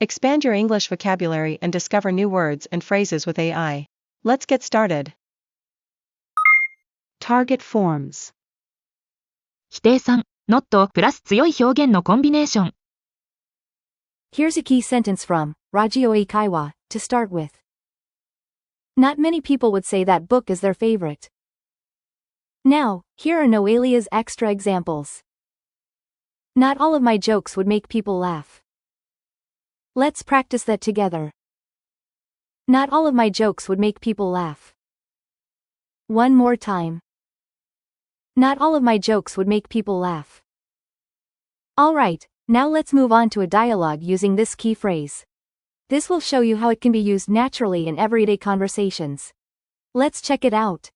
Expand your English vocabulary and discover new words and phrases with AI. Let's get started. Target Forms. 否定3、not プラス強い表現のコンビネーション。Here's a key sentence from Radio英会話 to start with. Not many people would say that book is their favorite. Now, here are NoeLia's extra examples. Not all of my jokes would make people laugh. Let's practice that together. Not all of my jokes would make people laugh. One more time. Not all of my jokes would make people laugh. Alright, now let's move on to a dialogue using this key phrase. This will show you how it can be used naturally in everyday conversations. Let's check it out.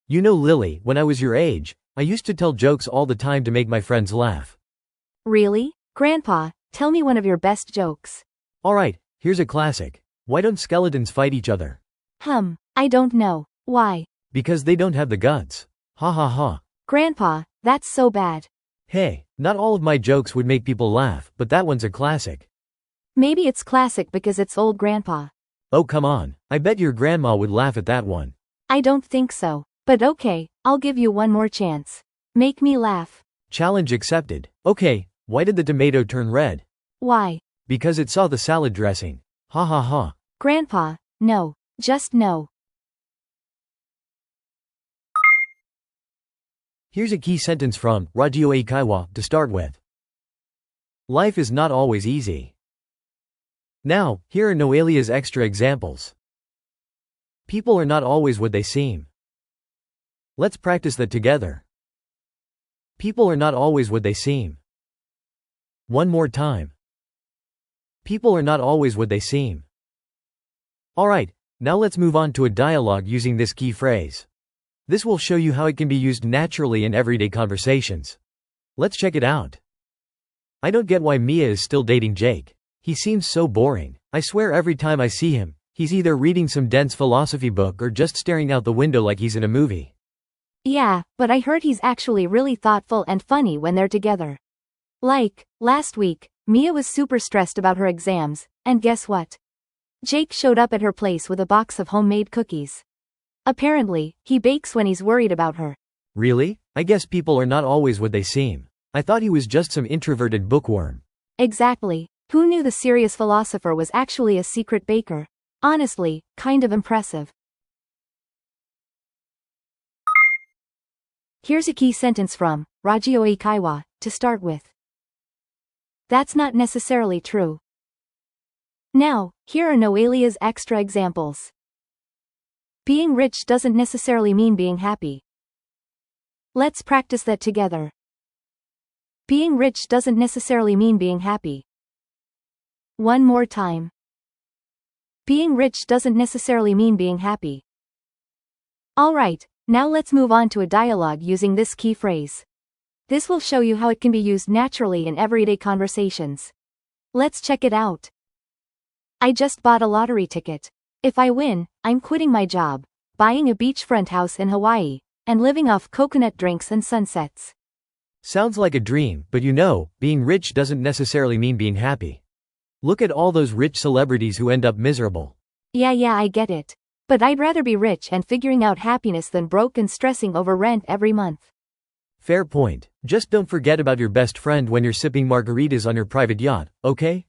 You know, Lily, when I was your age, I used to tell jokes all the time to make my friends laugh. Really? Grandpa, tell me one of your best jokes. Alright, here's a classic. Why don't skeletons fight each other? I don't know. Why? Because they don't have the guts. Ha ha ha. Grandpa, that's so bad. Hey, not all of my jokes would make people laugh, but that one's a classic. Maybe it's classic because it's old, Grandpa. Oh, come on. I bet your grandma would laugh at that one. I don't think so. But okay, I'll give you one more chance. Make me laugh. Challenge accepted. Okay, why did the tomato turn red? Why? Because it saw the salad dressing. Ha ha ha. Grandpa, no. Just no. Here's a key sentence from Radio英会話 to start with. Life is not always easy. Now, here are NoeLia's extra examples. People are not always what they seem. Let's practice that together. People are not always what they seem. One more time. People are not always what they seem. Alright, now let's move on to a dialogue using this key phrase. This will show you how it can be used naturally in everyday conversations. Let's check it out. I don't get why Mia is still dating Jake. He seems so boring. I swear every time I see him, he's either reading some dense philosophy book or just staring out the window like he's in a movie. Yeah, but I heard he's actually really thoughtful and funny when they're together. Like, last week, Mia was super stressed about her exams, and guess what? Jake showed up at her place with a box of homemade cookies. Apparently, he bakes when he's worried about her. Really? I guess people are not always what they seem. I thought he was just some introverted bookworm. Exactly. Who knew the serious philosopher was actually a secret baker? Honestly, kind of impressive. Here's a key sentence from Radio英会話 to start with. That's not necessarily true. Now, here are NoeLia's extra examples. Being rich doesn't necessarily mean being happy. Let's practice that together. Being rich doesn't necessarily mean being happy. One more time. Being rich doesn't necessarily mean being happy. Alright, now let's move on to a dialogue using this key phrase. This will show you how it can be used naturally in everyday conversations. Let's check it out. I just bought a lottery ticket. If I win, I'm quitting my job, buying a beachfront house in Hawaii, and living off coconut drinks and sunsets. Sounds like a dream, but you know, being rich doesn't necessarily mean being happy. Look at all those rich celebrities who end up miserable. Yeah, I get it. But I'd rather be rich and figuring out happiness than broke and stressing over rent every month. Fair point. Just don't forget about your best friend when you're sipping margaritas on your private yacht, okay?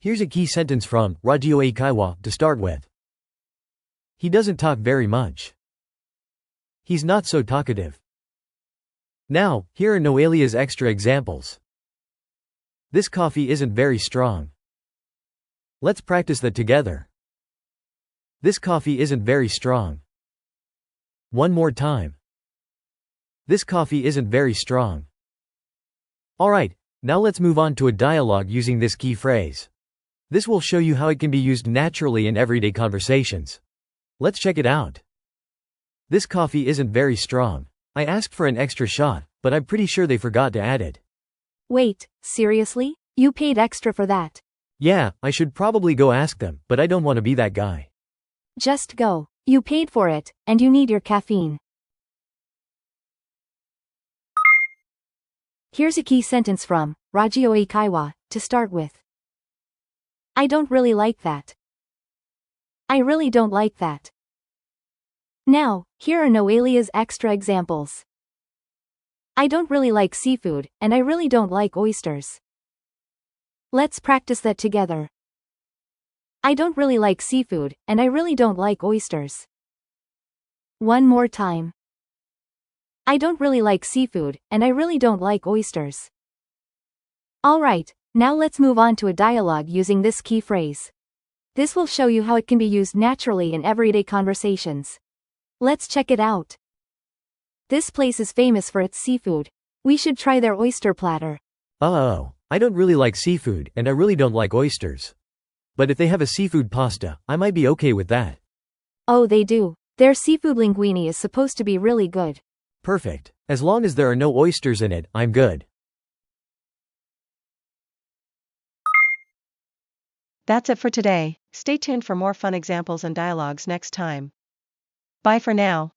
Here's a key sentence from Radio英会話 to start with. He doesn't talk very much. He's not so talkative. Now, here are NoeLia's extra examples. This coffee isn't very strong. Let's practice that together. This coffee isn't very strong. One more time. This coffee isn't very strong. Alright, now let's move on to a dialogue using this key phrase. This will show you how it can be used naturally in everyday conversations. Let's check it out. This coffee isn't very strong. I asked for an extra shot, but I'm pretty sure they forgot to add it. Wait, seriously? You paid extra for that? Yeah, I should probably go ask them, but I don't want to be that guy. Just go. You paid for it, and you need your caffeine. Here's a key sentence from Radio英会話 to start with. I don't really like that. I really don't like that. Now, here are NoeLia's extra examples. I don't really like seafood, and I really don't like oysters. Let's practice that together. I don't really like seafood, and I really don't like oysters. One more time. I don't really like seafood, and I really don't like oysters. Alright, now let's move on to a dialogue using this key phrase. This will show you how it can be used naturally in everyday conversations. Let's check it out. This place is famous for its seafood. We should try their oyster platter. Oh, I don't really like seafood, and I really don't like oysters. But if they have a seafood pasta, I might be okay with that. Oh, they do. Their seafood linguine is supposed to be really good. Perfect. As long as there are no oysters in it, I'm good. That's it for today. Stay tuned for more fun examples and dialogues next time. Bye for now.